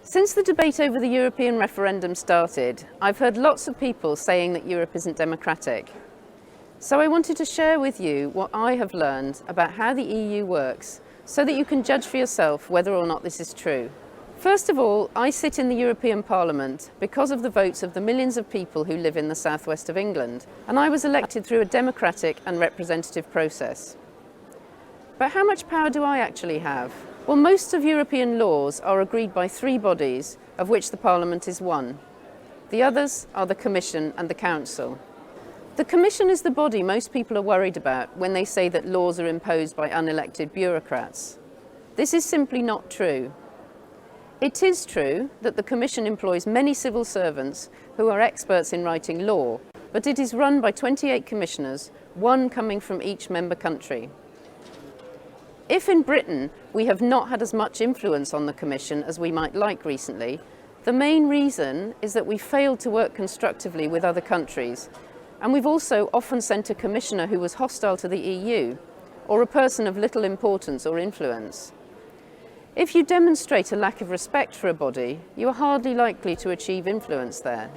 Since the debate over the European referendum started, I've heard lots of people saying that Europe isn't democratic. So I wanted to share with you what I have learned about how the EU works so that you can judge for yourself whether or not this is true. First of all, I sit in the European Parliament because of the votes of the millions of people who live in the southwest of England, and I was elected through a democratic and representative process. But how much power do I actually have? Well, most of European laws are agreed by three bodies, of which the Parliament is one. The others are the Commission and the Council. The Commission is the body most people are worried about when they say that laws are imposed by unelected bureaucrats. This is simply not true. It is true that the Commission employs many civil servants who are experts in writing law, but it is run by 28 commissioners, one coming from each member country. If in Britain we have not had as much influence on the Commission as we might like recently, the main reason is that we failed to work constructively with other countries, and we've also often sent a commissioner who was hostile to the EU, or a person of little importance or influence. If you demonstrate a lack of respect for a body, you are hardly likely to achieve influence there.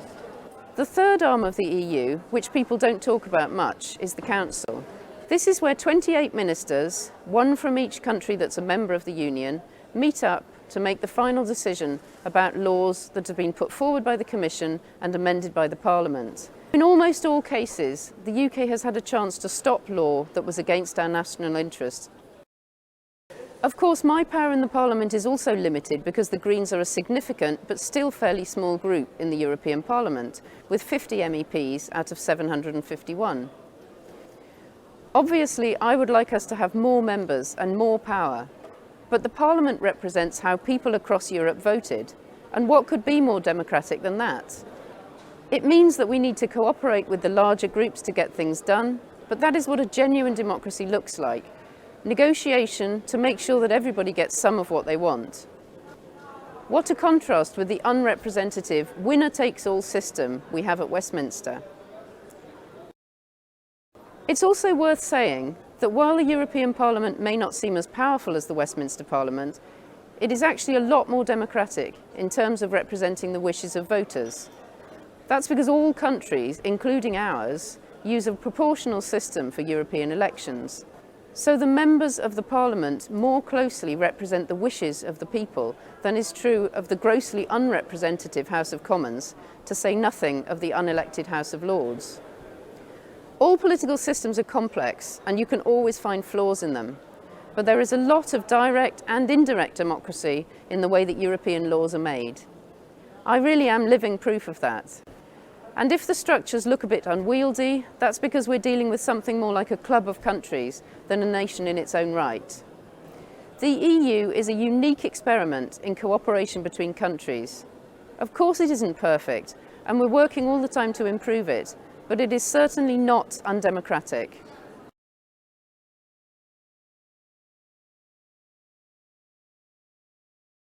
The third arm of the EU, which people don't talk about much, is the Council. This is where 28 ministers, one from each country that's a member of the Union, meet up to make the final decision about laws that have been put forward by the Commission and amended by the Parliament. In almost all cases, the UK has had a chance to stop law that was against our national interest. Of course, my power in the Parliament is also limited because the Greens are a significant but still fairly small group in the European Parliament, with 50 MEPs out of 751. Obviously, I would like us to have more members and more power, but the Parliament represents how people across Europe voted, and what could be more democratic than that? It means that we need to cooperate with the larger groups to get things done, but that is what a genuine democracy looks like. Negotiation to make sure that everybody gets some of what they want. What a contrast with the unrepresentative winner-takes-all system we have at Westminster. It's also worth saying that while the European Parliament may not seem as powerful as the Westminster Parliament, it is actually a lot more democratic in terms of representing the wishes of voters. That's because all countries, including ours, use a proportional system for European elections. So the members of the Parliament more closely represent the wishes of the people than is true of the grossly unrepresentative House of Commons, to say nothing of the unelected House of Lords. All political systems are complex, and you can always find flaws in them. But there is a lot of direct and indirect democracy in the way that European laws are made. I really am living proof of that. And if the structures look a bit unwieldy, that's because we're dealing with something more like a club of countries than a nation in its own right. The EU is a unique experiment in cooperation between countries. Of course it isn't perfect, and we're working all the time to improve it, but it is certainly not undemocratic.